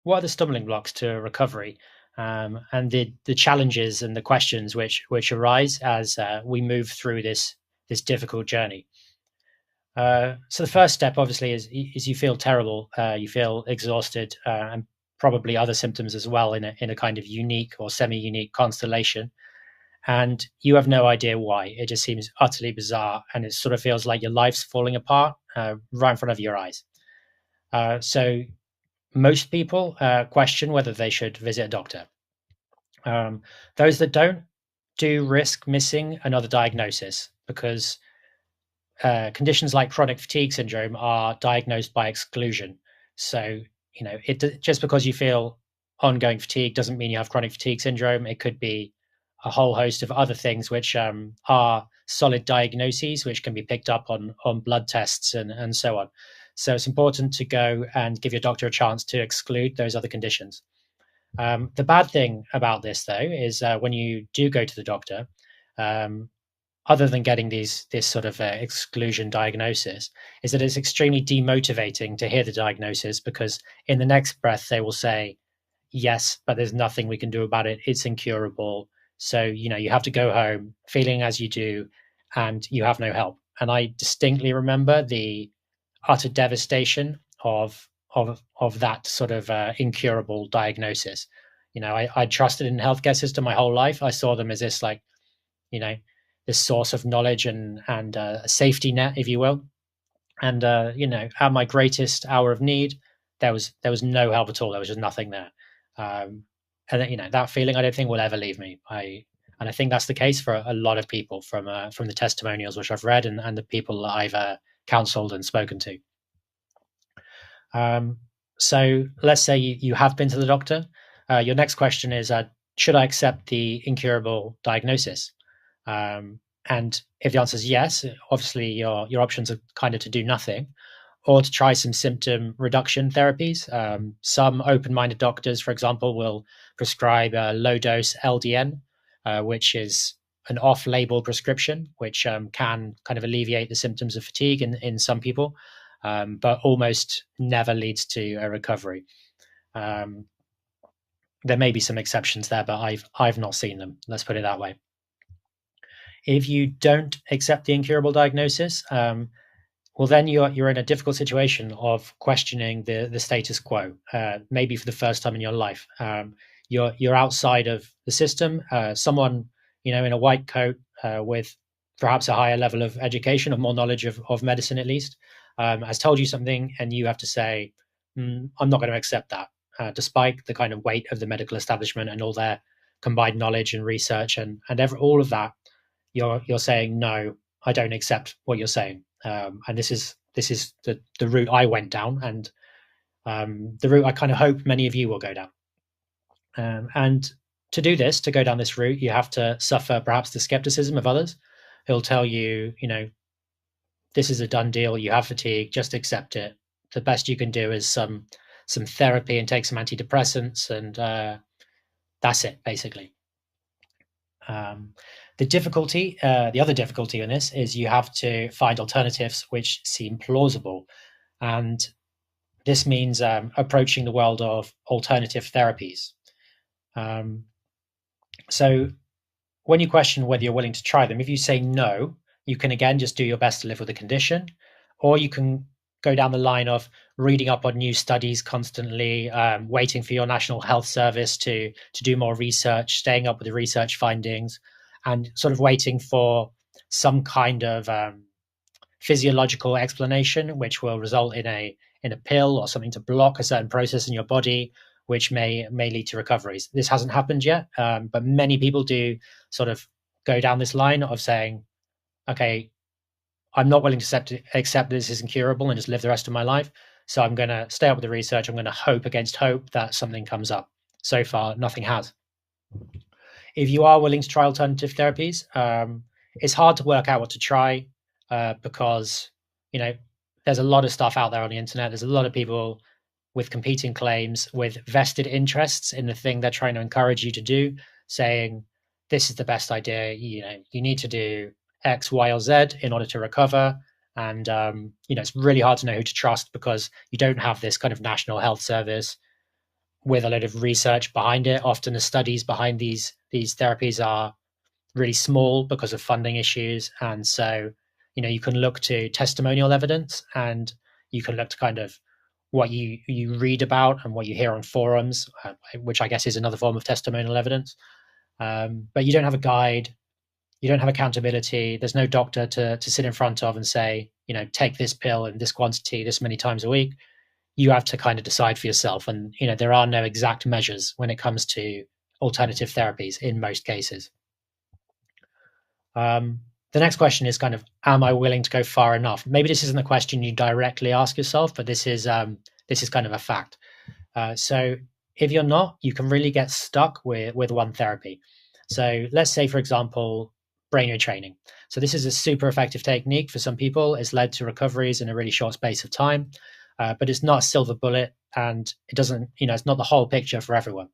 what are the stumbling blocks to recovery, and the challenges and the questions which arise as we move through this difficult journey. So the first step, obviously, is you feel terrible, you feel exhausted, and probably other symptoms as well in a kind of unique or semi-unique constellation, and you have no idea why. It just seems utterly bizarre, and it sort of feels like your life's falling apart right in front of your eyes. So most people question whether they should visit a doctor. Um, those that don't do risk missing another diagnosis because conditions like chronic fatigue syndrome are diagnosed by exclusion. So, just because you feel ongoing fatigue doesn't mean you have chronic fatigue syndrome. It could be a whole host of other things which are solid diagnoses, which can be picked up on blood tests and so on. So it's important to go and give your doctor a chance to exclude those other conditions. The bad thing about this, though, is when you do go to the doctor, um, other than getting this sort of exclusion diagnosis, is that it's extremely demotivating to hear the diagnosis because in the next breath they will say, yes, but there's nothing we can do about it. It's incurable. So, you have to go home feeling as you do and you have no help. And I distinctly remember the utter devastation of that sort of incurable diagnosis. I trusted in the healthcare system my whole life. I saw them as this like, you know, this source of knowledge and a safety net, if you will. And at my greatest hour of need, there was no help at all. There was just nothing there. And that feeling, I don't think will ever leave me. I think that's the case for a lot of people from the testimonials which I've read and the people that I've counseled and spoken to. So let's say you have been to the doctor. Your next question is, should I accept the incurable diagnosis? And if the answer is yes, obviously your options are kind of to do nothing or to try some symptom reduction therapies. Some open-minded doctors, for example, will prescribe a low-dose LDN, which is an off-label prescription, which can kind of alleviate the symptoms of fatigue in some people, but almost never leads to a recovery. There may be some exceptions there, but I've not seen them. Let's put it that way. If you don't accept the incurable diagnosis, well, then you're in a difficult situation of questioning the status quo. Maybe for the first time in your life, you're outside of the system. Someone in a white coat with perhaps a higher level of education, of more knowledge of medicine at least, has told you something, and you have to say, I'm not going to accept that, despite the kind of weight of the medical establishment and all their combined knowledge and research and all of that. You're saying, no, I don't accept what you're saying. And this is the route I went down, and the route I kind of hope many of you will go down. And to do this, to go down this route, you have to suffer perhaps the skepticism of others who'll tell you, this is a done deal. You have fatigue, just accept it. The best you can do is some therapy and take some antidepressants, and that's it, basically. The other difficulty in this is you have to find alternatives which seem plausible. And this means approaching the world of alternative therapies. So when you question whether you're willing to try them, if you say no, you can again just do your best to live with the condition, or you can go down the line of reading up on new studies constantly, waiting for your National Health Service to do more research, staying up with the research findings, and sort of waiting for some kind of physiological explanation, which will result in a pill or something to block a certain process in your body, which may lead to recoveries. This hasn't happened yet, but many people do sort of go down this line of saying, okay, I'm not willing to accept this is incurable and just live the rest of my life. So I'm going to stay up with the research. I'm going to hope against hope that something comes up. So far, nothing has. If you are willing to try alternative therapies, it's hard to work out what to try because, there's a lot of stuff out there on the internet. There's a lot of people with competing claims, with vested interests in the thing they're trying to encourage you to do, saying, this is the best idea. You need to do X, Y, or Z in order to recover. And, it's really hard to know who to trust because you don't have this kind of National Health Service with a lot of research behind it. Often the studies behind these therapies are really small because of funding issues, and so you can look to testimonial evidence, and you can look to kind of what you read about and what you hear on forums, which I guess is another form of testimonial evidence. But you don't have a guide, you don't have accountability. There's no doctor to sit in front of and say, take this pill in this quantity this many times a week. You have to kind of decide for yourself, and there are no exact measures when it comes to alternative therapies in most cases. The next question is kind of, am I willing to go far enough? Maybe this isn't a question you directly ask yourself, but this is kind of a fact. So if you're not, you can really get stuck with one therapy. So let's say, for example, brain retraining. So this is a super effective technique for some people. It's led to recoveries in a really short space of time, but it's not a silver bullet, and it doesn't, it's not the whole picture for everyone.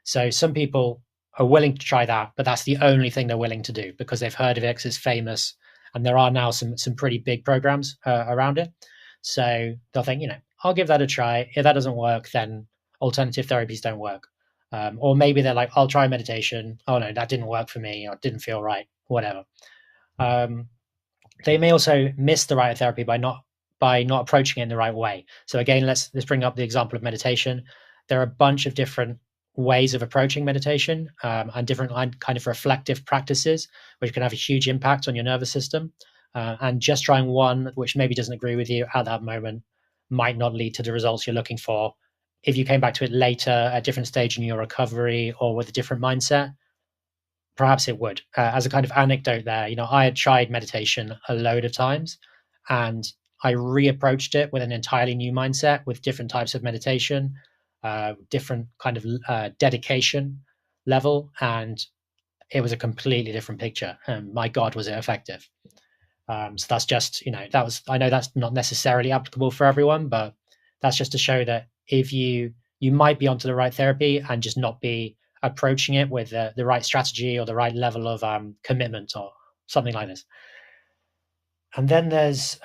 So some people are willing to try that, but that's the only thing they're willing to do because they've heard of it, 'cause it's famous, and there are now some pretty big programs around it. So they'll think, I'll give that a try. If that doesn't work, then alternative therapies don't work. Or maybe they're like, I'll try meditation. Oh no, that didn't work for me, or it didn't feel right, whatever. They may also miss the right therapy by not approaching it in the right way. So again, let's bring up the example of meditation. There are a bunch of different ways of approaching meditation, and different kind of reflective practices, which can have a huge impact on your nervous system. And just trying one which maybe doesn't agree with you at that moment might not lead to the results you're looking for. If you came back to it later at a different stage in your recovery or with a different mindset, perhaps it would. As a kind of anecdote there, I had tried meditation a load of times, and I reapproached it with an entirely new mindset, with different types of meditation, different kind of dedication level, and it was a completely different picture. And my God, was it effective? So that's just, I know that's not necessarily applicable for everyone, but that's just to show that if you might be onto the right therapy and just not be approaching it with the right strategy or the right level of commitment or something like this. And then there's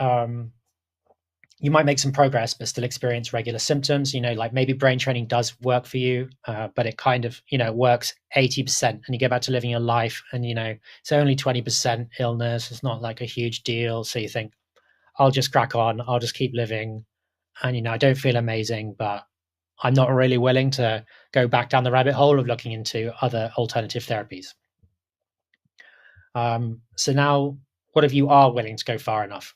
you might make some progress but still experience regular symptoms. Like maybe brain training does work for you, but it kind of works 80%, and you get back to living your life, and it's only 20% illness. It's not like a huge deal, so you think, I'll just crack on, I'll just keep living, and I don't feel amazing, but I'm not really willing to go back down the rabbit hole of looking into other alternative therapies. So now, what if you are willing to go far enough?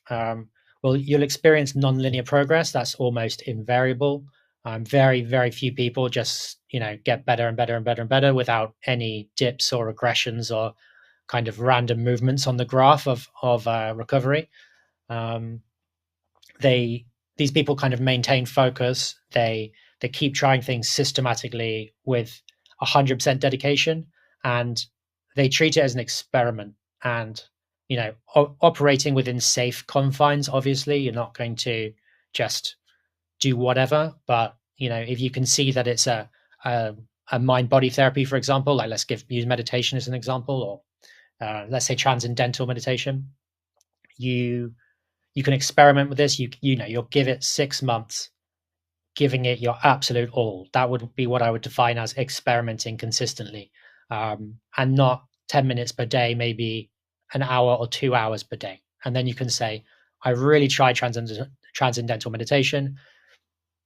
Well, you'll experience nonlinear progress. That's almost invariable. Very, very few people just, get better and better and better and better without any dips or regressions or kind of random movements on the graph of recovery. These people kind of maintain focus. They keep trying things systematically with 100% dedication, and they treat it as an experiment. And operating within safe confines. Obviously, you're not going to just do whatever, but if you can see that it's a mind body therapy, for example, like let's use meditation as an example, or let's say transcendental meditation, you can experiment with this. You'll give it 6 months, giving it your absolute all. That would be what I would define as experimenting consistently, and not 10 minutes per day, maybe an hour or 2 hours per day. And then you can say, I really tried transcendental meditation.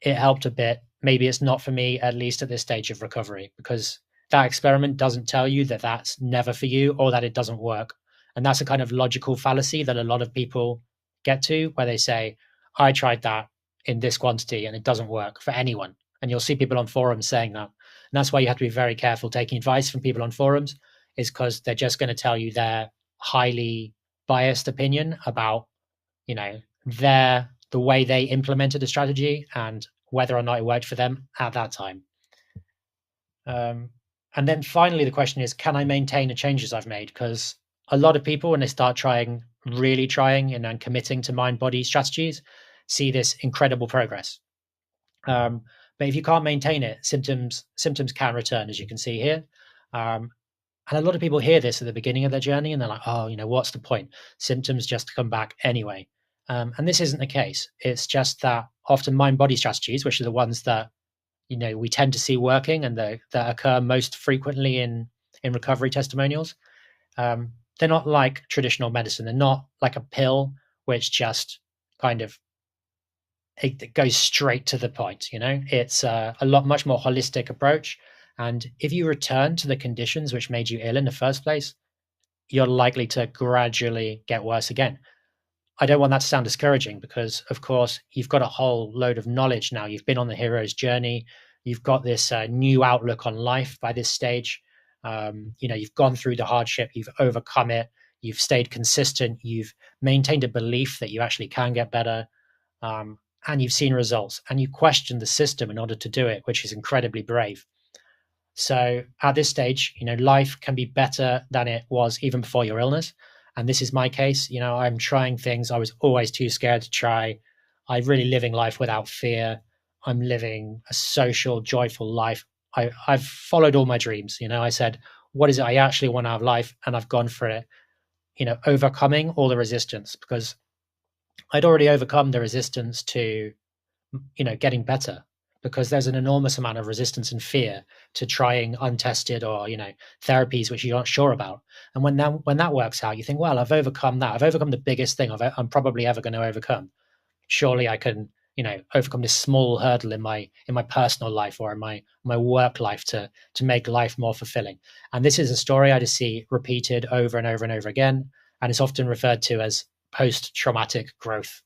It helped a bit. Maybe it's not for me, at least at this stage of recovery, because that experiment doesn't tell you that that's never for you or that it doesn't work. And that's a kind of logical fallacy that a lot of people get to, where they say, I tried that in this quantity and it doesn't work for anyone. And you'll see people on forums saying that. And that's why you have to be very careful taking advice from people on forums, is because they're just going to tell you their highly biased opinion about, the way they implemented a strategy and whether or not it worked for them at that time. And then finally, the question is, can I maintain the changes I've made? Because a lot of people, when they start really trying and then committing to mind-body strategies, see this incredible progress. But if you can't maintain it, symptoms can return, as you can see here. And a lot of people hear this at the beginning of their journey, and they're like, oh, what's the point? Symptoms just come back anyway. And this isn't the case. It's just that often mind-body strategies, which are the ones that we tend to see working and that occur most frequently in recovery testimonials. They're not like traditional medicine. They're not like a pill which just kind of it goes straight to the point. It's much more holistic approach. And if you return to the conditions which made you ill in the first place, you're likely to gradually get worse again. I don't want that to sound discouraging because, of course, you've got a whole load of knowledge now. You've been on the hero's journey. You've got this new outlook on life by this stage. You've gone through the hardship. You've overcome it. You've stayed consistent. You've maintained a belief that you actually can get better. And you've seen results. And you question the system in order to do it, which is incredibly brave. So at this stage, life can be better than it was even before your illness. And this is my case. I'm trying things I was always too scared to try. I'm really living life without fear. I'm living a social, joyful life. I've followed all my dreams. I said, what is it I actually want out of life? And I've gone for it, overcoming all the resistance, because I'd already overcome the resistance to, getting better, because there's an enormous amount of resistance and fear to trying untested or therapies which you're not sure about. And when that works out, you think, well, I've overcome that. I've overcome the biggest thing I'm probably ever going to overcome. Surely I can overcome this small hurdle in my personal life or in my work life to make life more fulfilling. And this is a story I just see repeated over and over and over again, and it's often referred to as post-traumatic growth.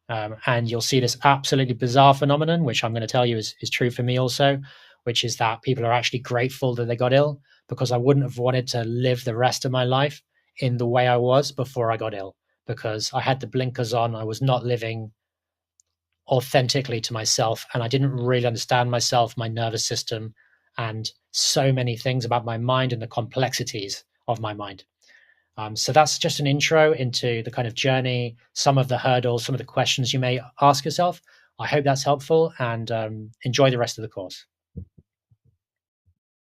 And you'll see this absolutely bizarre phenomenon, which I'm going to tell you is true for me also, which is that people are actually grateful that they got ill, because I wouldn't have wanted to live the rest of my life in the way I was before I got ill, because I had the blinkers on. I was not living authentically to myself, and I didn't really understand myself, my nervous system, and so many things about my mind and the complexities of my mind. So that's just an intro into the kind of journey, some of the hurdles, some of the questions you may ask yourself. I hope that's helpful, and enjoy the rest of the course.